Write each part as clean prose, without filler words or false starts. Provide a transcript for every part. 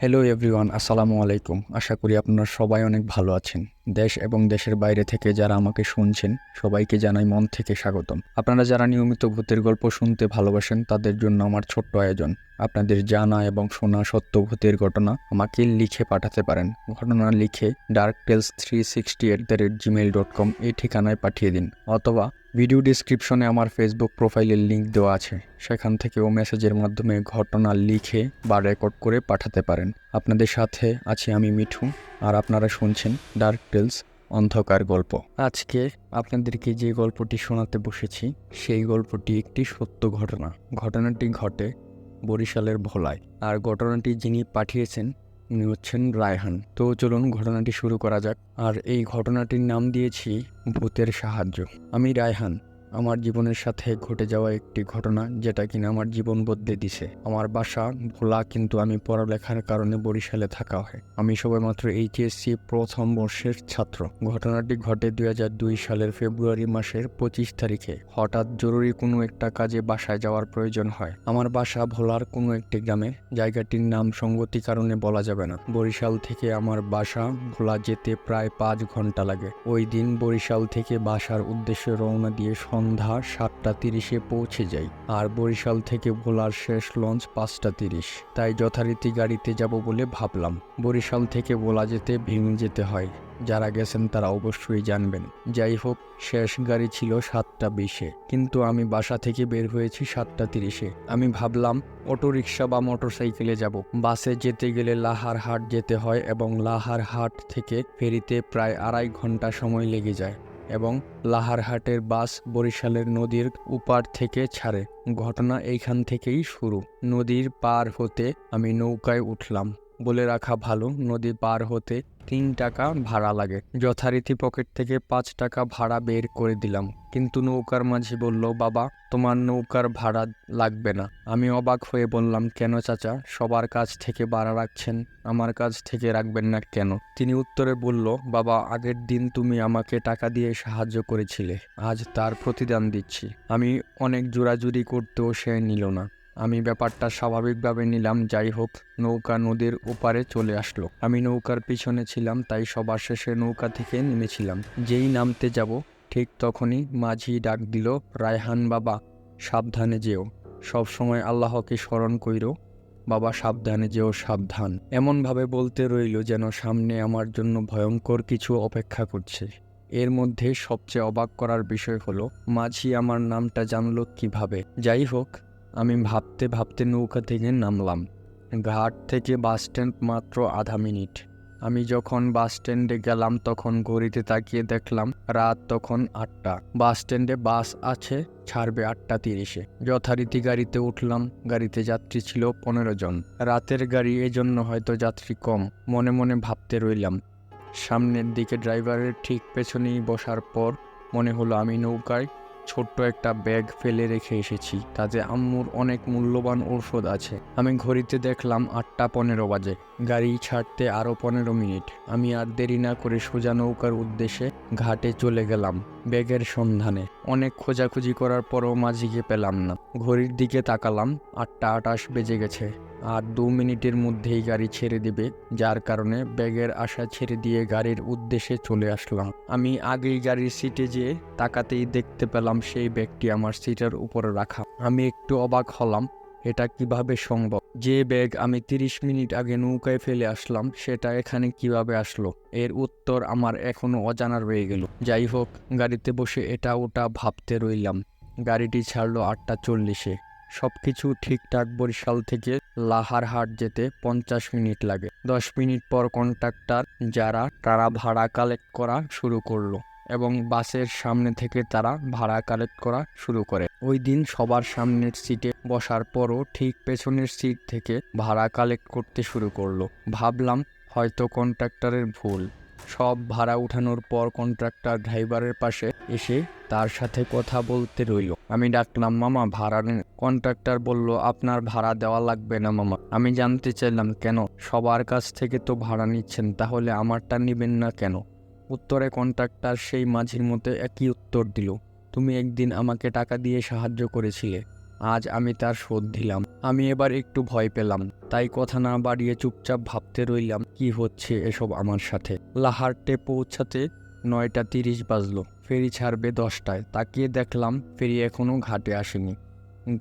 Hello everyone, আসসালামু আলাইকুম। আশা করি আপনারা সবাই অনেক ভালো আছেন। দেশ এবং দেশের বাইরে থেকে যারা আমাকে শুনছেন সবাইকে জানাই মন থেকে স্বাগতম। আপনারা যারা নিয়মিত ভূতের গল্প শুনতে ভালোবাসেন তাদের জন্য আমার ছোট্ট আয়োজন। আপনাদের জানা এবং শোনা সত্য ভূতের ঘটনা আমাকে লিখে পাঠাতে পারেন। ঘটনা লিখে darktales360@gmail.com এই ঠিকানায় পাঠিয়ে দিন, অথবা ভিডিও ডিসক্রিপশনে আমার ফেসবুক প্রোফাইলের লিঙ্ক দেওয়া আছে, সেখান থেকেও মেসেজের মাধ্যমে ঘটনা লিখে বা রেকর্ড করে পাঠাতে পারেন। আপনাদের সাথে আছি আমি মিঠু, আর আপনারা শুনছেন ডার্ক টেলস অন্ধকার গল্প। আজকে আপনাদেরকে যে গল্পটি শোনাতে বসেছি সেই গল্পটি একটি সত্য ঘটনা। ঘটনাটি ঘটে বরিশালের ভোলায়, আর ঘটনাটি যিনি পাঠিয়েছেন উনি হচ্ছেন রায়হান। তো চলুন ঘটনাটি শুরু করা যাক। আর এই ঘটনাটির নাম দিয়েছি ভূতের সাহায্য। আমি রায়হান। আমার জীবনের সাথে ঘটে যাওয়া একটি ঘটনা যেটা কিনা আমার জীবন বদলে দিছে। আমার বাসা ভোলা, কিন্তু আমি পড়ালেখার কারণে বরিশালে থাকা হয়। আমি সবেমাত্র এইচএসসি প্রথম বর্ষের ছাত্র। ঘটনাটি ঘটে 2002 সালের ফেব্রুয়ারি মাসের 25 তারিখে। হঠাৎ জরুরি কোনো একটা কাজে বাসায় যাওয়ার প্রয়োজন হয়। আমার বাসা ভোলার কোনো একটি গ্রামে, জায়গাটির নাম সঙ্গতি কারণে বলা যাবে না। বরিশাল থেকে আমার বাসা ভোলা যেতে প্রায় 5 ঘন্টা লাগে। ওই দিন বরিশাল থেকে বাসার উদ্দেশ্যে রওনা দিয়ে সন্ধ্যা 7:30 পৌঁছে যাই, আর বরিশাল থেকে ভোলার শেষ লঞ্চ 5:30। তাই যথারীতি গাড়িতে যাব বলে ভাবলাম। বরিশাল থেকে ভোলা যেতে ভেঙে যেতে হয়, যারা গেছেন তারা অবশ্যই জানবেন। যাই হোক, শেষ গাড়ি ছিল 7:20, কিন্তু আমি বাসা থেকে বের হয়েছি 7:30। আমি ভাবলাম অটোরিকশা বা মোটরসাইকেলে যাব। বাসে যেতে গেলে লাহারহাট যেতে হয়, এবং লাহারহাট থেকে ফেরিতে প্রায় 2.5 ঘন্টা সময় লেগে যায়, এবং লাহারহাটের বাস বরিশালের নদীর উপার থেকে ছাড়ে। ঘটনা এইখান থেকেই শুরু। নদীর পার হতে আমি নৌকায় উঠলাম। বলে রাখা ভালো, নদী পার হতে 3 টাকা ভাড়া লাগে। যথারীতি পকেট থেকে 5 টাকা ভাড়া বের করে দিলাম, কিন্তু নৌকার মাঝি বলল, বাবা তোমার নৌকার ভাড়া লাগবে না। আমি অবাক হয়ে বললাম, কেন চাচা, সবার কাছ থেকে ভাড়া রাখছেন, আমার কাছ থেকে রাখবেন না কেন? তিনি উত্তরে বলল, বাবা আগের দিন তুমি আমাকে টাকা দিয়ে সাহায্য করেছিলে, আজ তার প্রতিদান দিচ্ছি। আমি অনেক জোরাজুরি করতেও সে নিল না। আমি ব্যাপারটা স্বাভাবিকভাবে নিলাম। যাই হোক, নৌকা নদীর ওপারে চলে আসলো। আমি নৌকার পিছনে ছিলাম, তাই সবার শেষে নৌকা থেকে নেমেছিলাম। যেই নামতে যাব ঠিক তখনই মাঝি ডাক দিল, রায়হান বাবা, সাবধানে যেও, সব সময় আল্লাহকে স্মরণ কইরো, বাবা সাবধানে যেও, সাবধান। এমনভাবে বলতে রইল যেন সামনে আমার জন্য ভয়ঙ্কর কিছু অপেক্ষা করছে। এর মধ্যে সবচেয়ে অবাক করার বিষয় হলো, মাঝি আমার নামটা জানলো কিভাবে। যাই হোক, আমি ভাবতে ভাবতে নৌকা থেকে নামলাম। ঘাট থেকে বাস স্ট্যান্ড মাত্র 1/2 মিনিট। আমি যখন বাস স্ট্যান্ডে গেলাম তখন ঘড়িতে তাকিয়ে দেখলাম রাত তখন 8টা। বাস স্ট্যান্ডে বাস আছে, ছাড়বে 8:30-এ। যথারীতি গাড়িতে উঠলাম। গাড়িতে যাত্রী ছিল 15 জন। রাতের গাড়ি, এজন্য হয়তো যাত্রী কম, মনে মনে ভাবতে রইলাম। সামনের দিকে ড্রাইভারের ঠিক পেছনেই বসার পর মনে হলো আমি নৌকায় ছোট্ট একটা ব্যাগ ফেলে রেখে এসেছি, তাতে আম্মুর অনেক মূল্যবান ঔষধ আছে। আমি ঘড়িতে দেখলাম 8:15 বাজে। গাড়ি ছাড়তে আরও 15 মিনিট। আমি আর দেরি না করে সোজা নৌকার উদ্দেশ্যে ঘাটে চলে গেলাম ব্যাগের সন্ধানে। অনেক খোঁজাখুঁজি করার পরও মাঝিকে পেলাম না। ঘড়ির দিকে তাকালাম, 8:28 বেজে গেছে। আর 2 মিনিটের মধ্যেই গাড়ি ছেড়ে দিবে, যার কারণে ব্যাগের আশা ছেড়ে দিয়ে গাড়ির উদ্দেশ্যে চলে আসলাম। আমি আগেই গাড়ির সিটে যেয়ে তাকাতেই দেখতে পেলাম সেই ব্যাগটি আমার সিটের উপরে রাখা। আমি একটু অবাক হলাম, এটা কিভাবে সম্ভব? যে ব্যাগ আমি 30 মিনিট আগে নৌকায় ফেলে আসলাম সেটা এখানে কিভাবে আসলো? এর উত্তর আমার এখনো অজানা রয়ে গেল। যাই হোক, গাড়িতে বসে এটা ওটা ভাবতে রইলাম। গাড়িটি ছাড়লো 8:40-এ। সবকিছু ঠিকঠাক। বরিশাল থেকে লাহারহাট যেতে 50 মিনিট লাগে। 10 মিনিট পর কন্ট্রাক্টর যারা তারা ভাড়া কালেক্ট করা শুরু করলো, এবং বাসের সামনে থেকে তারা ভাড়া কালেক্ট করা শুরু করে। ওই দিন সবার সামনের সিটে বসার পরও ঠিক পেছনের সিট থেকে ভাড়া কালেক্ট করতে শুরু করলো। ভাবলাম হয়তো কন্ট্রাক্টরের ভুল। সব ভাড়া উঠানোর পর কন্ট্রাক্টর ড্রাইভারের পাশে এসে তার সাথে কথা বলতে রইল। আমি ডাকলাম, মামা ভাড়া নেন। কন্ট্রাক্টর বলল, আপনার ভাড়া দেওয়া লাগবে না মামা। আমি জানতে চাইলাম, কেন? সবার কাছ থেকে তো ভাড়া নিচ্ছেন, তাহলে আমারটা নেবেন না কেন? উত্তরে কন্ট্রাক্টর সেই মাঝির মতো একই উত্তর দিল, তুমি একদিন আমাকে টাকা দিয়ে সাহায্য করেছিলে, আজ আমি তার শোধ দিলাম। আমি এবার একটু ভয় পেলাম, তাই কথা না বাড়িয়ে চুপচাপ ভাবতে রইলাম কি হচ্ছে এসব আমার সাথে। লাহার্টে পৌঁছাতে 9:30 বাজলো। ফেরি ছাড়বে 10টায়। তাকিয়ে দেখলাম ফেরি এখনও ঘাটে আসেনি।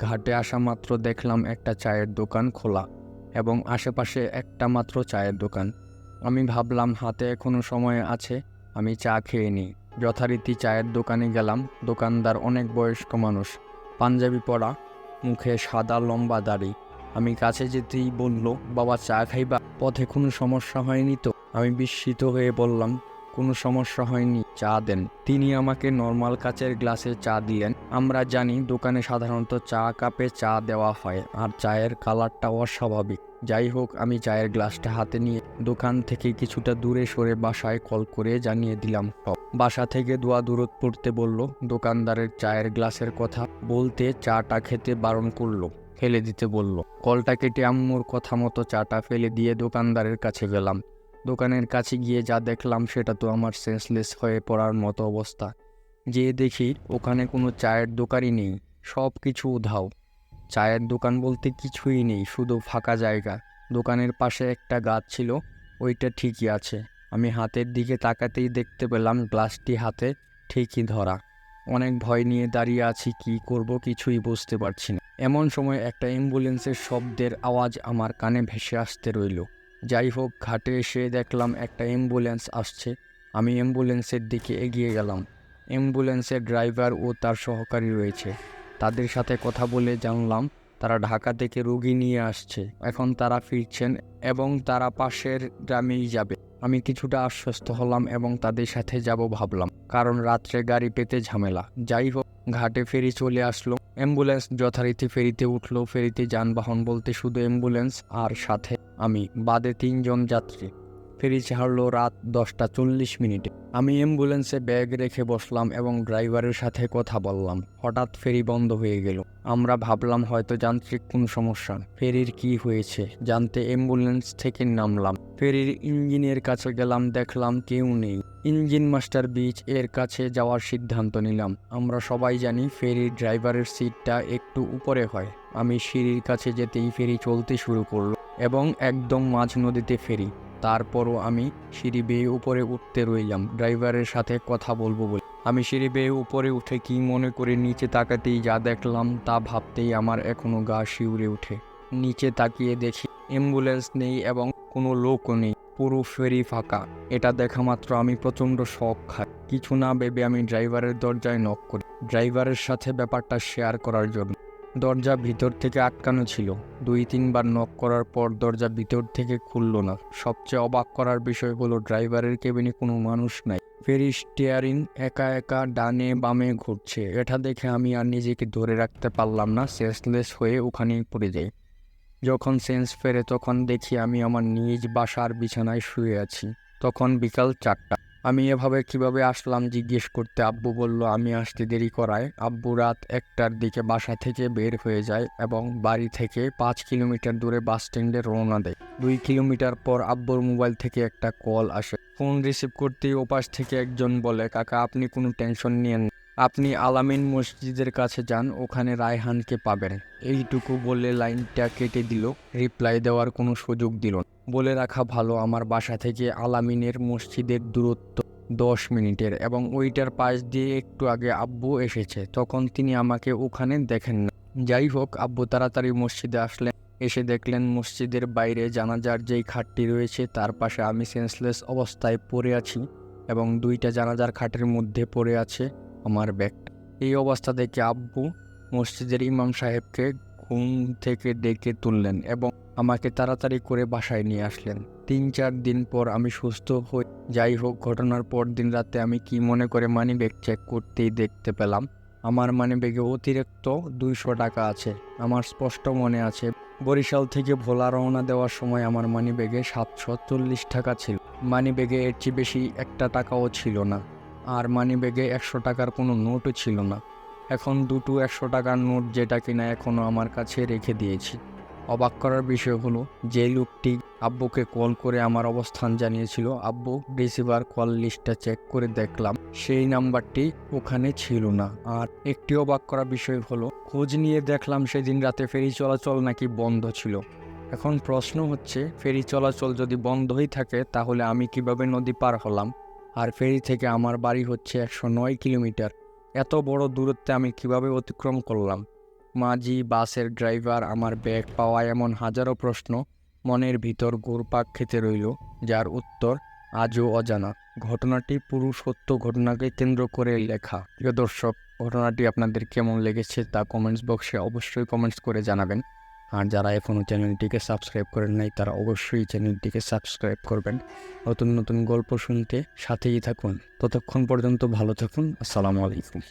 ঘাটে আসা মাত্র দেখলাম একটা চায়ের দোকান খোলা এবং আশেপাশে একটা মাত্র চায়ের দোকান। আমি ভাবলাম হাতে এখনও সময় আছে, আমি চা খেয়ে নিই। যথারীতি চায়ের দোকানে গেলাম। দোকানদার অনেক বয়স্ক মানুষ, পাঞ্জাবি পরা, মুখে সাদা লম্বা দাড়ি। আমি কাছে যেতেই বলল, বাবা চা খাইবা? পথে কোনো সমস্যা হয়নি তো? আমি বিস্মিত হয়ে বললাম, কোনো সমস্যা হয়নি, চা দেন। তিনি আমাকে নর্মাল কাচের গ্লাসে চা দিলেন। আমরা জানি দোকানে সাধারণত চা কাপে চা দেওয়া হয় আর চায়ের কালারটা অস্বাভাবিক। যাই হোক, আমি চায়ের গ্লাসটা হাতে নিয়ে দোকান থেকে কিছুটা দূরে সরে বাসায় কল করে জানিয়ে দিলাম সব। বাসা থেকে দোয়া দূরত পড়তে বলল। দোকানদারের চায়ের গ্লাসের কথা বলতে চাটা খেতে বারণ করলো, ফেলে দিতে বলল। কলটা কেটে আম্মুর কথা মতো চাটা ফেলে দিয়ে দোকানদারের কাছে গেলাম। দোকানের কাছে গিয়ে যা দেখলাম সেটা তো আমার সেন্সলেস হয়ে পড়ার মতো অবস্থা। যেয়ে দেখি ওখানে কোনো চায়ের দোকানই নেই, সব কিছু উধাও। চায়ের দোকান বলতে কিছুই নেই, শুধু ফাঁকা জায়গা। দোকানের পাশে একটা গাছ ছিল, ওইটা ঠিকই আছে। আমি হাতের দিকে তাকাতেই দেখতে পেলাম গ্লাসটি হাতে ঠিকই ধরা। অনেক ভয় নিয়ে দাঁড়িয়ে আছি, কি করব কিছুই বুঝতে পারছি না। এমন সময় একটা অ্যাম্বুলেন্সের শব্দের আওয়াজ আমার কানে ভেসে আসতে রইল। যাই হোক, ঘাটে এসে দেখলাম একটা অ্যাম্বুলেন্স আসছে। আমি অ্যাম্বুলেন্সের দিকে এগিয়ে গেলাম। অ্যাম্বুলেন্সের ড্রাইভার ও তার সহকারী রয়েছে। তাদের সাথে কথা বলে জানলাম তারা ঢাকা থেকে রোগী নিয়ে আসছে, এখন তারা ফিরছেন এবং তারা পাশের গ্রামেই যাবে। আমি কিছুটা আশ্বস্ত হলাম এবং তাদের সাথে যাব ভাবলাম, কারণ রাত্রে গাড়ি পেতে ঝামেলা। যাই হোক, ঘাটে ফেরি চলে আসলো। অ্যাম্বুলেন্স যথারীতি ফেরিতে উঠলো। ফেরিতে যানবাহন বলতে শুধু অ্যাম্বুলেন্স আর সাথে আমি, বাদে 3 জন যাত্রী। ফেরি ছাড়লো রাত 10:40। আমি অ্যাম্বুলেন্সে ব্যাগ রেখে বসলাম এবং ড্রাইভারের সাথে কথা বললাম। হঠাৎ ফেরি বন্ধ হয়ে গেল। আমরা ভাবলাম হয়তো যান্ত্রিক কোনো সমস্যা। ফেরির কি হয়েছে জানতে অ্যাম্বুলেন্স থেকে নামলাম। ফেরির ইঞ্জিনের কাছে গেলাম, দেখলাম কেউ নেই। ইঞ্জিন মাস্টার ব্রিজ এর কাছে যাওয়ার সিদ্ধান্ত নিলাম। আমরা সবাই জানি ফেরির ড্রাইভারের সিটটা একটু উপরে হয়। আমি সিঁড়ির কাছে যেতেই ফেরি চলতে শুরু করলো এবং একদম মাঝ নদীতে ফেরি। তারপরও আমি সিঁড়ি বেয়ে উপরে উঠতে রইলাম ড্রাইভারের সাথে কথা বলবো বলে। আমি সিঁড়ি বেয়ে উপরে উঠে কি মনে করে নিচে তাকাতেই যা দেখলাম তা ভাবতেই আমার এখনো গা শিউরে ওঠে। নিচে তাকিয়ে দেখি অ্যাম্বুলেন্স নেই এবং কোনো লোকও নেই, পুরো ফেরি ফাঁকা। এটা দেখা মাত্র আমি প্রচণ্ড শক খাই। কিছু না ভেবে আমি ড্রাইভারের দরজায় নক করি, ড্রাইভারের সাথে ব্যাপারটা শেয়ার করার জন্য। দরজা ভিতর থেকে আটকানো ছিল। 2-3 বার নক করার পর দরজা ভিতর থেকে খুলল না। সবচেয়ে অবাক করার বিষয় হলো ড্রাইভারের কেবিনে কোনো মানুষ নাই। ফেরি স্টিয়ারিং একা একা ডানে বামে ঘুরছে। এটা দেখে আমি আর নিজেকে ধরে রাখতে পারলাম না, সেন্সলেস হয়ে ওখানেই পড়ে যাই। যখন সেন্স ফেরে তখন দেখি আমি আমার নিজ বাসার বিছানায় শুয়ে আছি। তখন বিকাল 4টা। আমি এভাবে কিভাবে আসলাম জিজ্ঞেস করতে আব্বু বলল আমি আসতে দেরি করায়। আব্বু রাত 1টার দিকে বাসা থেকে বের হয়ে যায় এবং বাড়ি থেকে 5 কিলোমিটার দূরে বাস স্ট্যান্ডে রওনা দেয়। 2 কিলোমিটার পর আব্বুর মোবাইল থেকে একটা কল আসে। ফোন রিসিভ করতেই ওপাশ থেকে একজন বলে, কাকা আপনি কোনো টেনশন নিয়েন না, আপনি আলামিন মসজিদের কাছে যান, ওখানে রায়হানকে পাবেন। এইটুকু বলে লাইনটা কেটে দিল। রিপ্লাই দেওয়ার কোনো সুযোগ দিল না। বলে রাখা ভালো, আমার বাসা থেকে আলামিনের মসজিদের দূরত্ব 10 মিনিটের এবং ওইটার পাশ দিয়ে একটু আগে আব্বু এসেছে, তখন তিনি আমাকে ওখানে দেখেন না। যাই হোক, আব্বু তাড়াতাড়ি মসজিদে আসলেন। এসে দেখলেন মসজিদের বাইরে জানাজার যেই খাটটি রয়েছে তার পাশে আমি সেন্সলেস অবস্থায় পড়ে আছি এবং 2টা জানাজার খাটের মধ্যে পড়ে আছে আমার ব্যাগটা। এই অবস্থা দেখে আব্বু মসজিদের ইমাম সাহেবকে ঘুম থেকে ডেকে তুললেন এবং আমাকে তাড়াতাড়ি করে বাসায় নিয়ে আসলেন। 3-4 দিন পর আমি সুস্থ হই। যাই হোক, ঘটনার পর দিন রাতে আমি কি মনে করে মানিব্যাগ চেক করতেই দেখতে পেলাম আমার মানিব্যাগে অতিরিক্ত 200 টাকা আছে। আমার স্পষ্ট মনে আছে বরিশাল থেকে ভোলা রওনা দেওয়ার সময় আমার মানিব্যাগে 740 টাকা ছিল। মানিব্যাগে এর চেয়ে বেশি একটা টাকাও ছিল না, আর মানিব্যাগে 100 টাকার কোনো নোটও ছিল না। এখন দুটো 100 টাকার নোট যেটা কিনা এখনও আমার কাছে রেখে দিয়েছি। অবাক করার বিষয় হলো যে লোকটি আব্বুকে কল করে আমার অবস্থান জানিয়েছিল, আব্বু রিসিভার কল লিস্টটা চেক করে দেখলাম সেই নাম্বারটি ওখানে ছিল না। আর একটি অবাক করা বিষয় হলো, খোঁজ নিয়ে দেখলাম সেদিন রাতে ফেরি চলাচল নাকি বন্ধ ছিল। এখন প্রশ্ন হচ্ছে, ফেরি চলাচল যদি বন্ধই থাকে তাহলে আমি কিভাবে নদী পার হলাম? আর ফেরি থেকে আমার বাড়ি হচ্ছে 109 কিলোমিটার। এত বড় দূরত্বে আমি কিভাবে অতিক্রম করলাম? মাঝি, বাসের ড্রাইভার, আমার ব্যাগ পাওয়া, এমন হাজারো প্রশ্ন মনের ভিতর ঘুরপাক খেতে রইল, যার উত্তর আজও অজানা। ঘটনাটি পুরো সত্য ঘটনাকে কেন্দ্র করে লেখা। প্রিয় দর্শক, ঘটনাটি আপনাদের কেমন লেগেছে তা কমেন্টস বক্সে অবশ্যই কমেন্টস করে জানাবেন। আর যারা এখনও চ্যানেলটিকে সাবস্ক্রাইব করেন নাই তারা অবশ্যই চ্যানেলটিকে সাবস্ক্রাইব করবেন। নতুন নতুন গল্প শুনতে সাথেই থাকুন। ততক্ষণ পর্যন্ত ভালো থাকুন। আসসালামু আলাইকুম।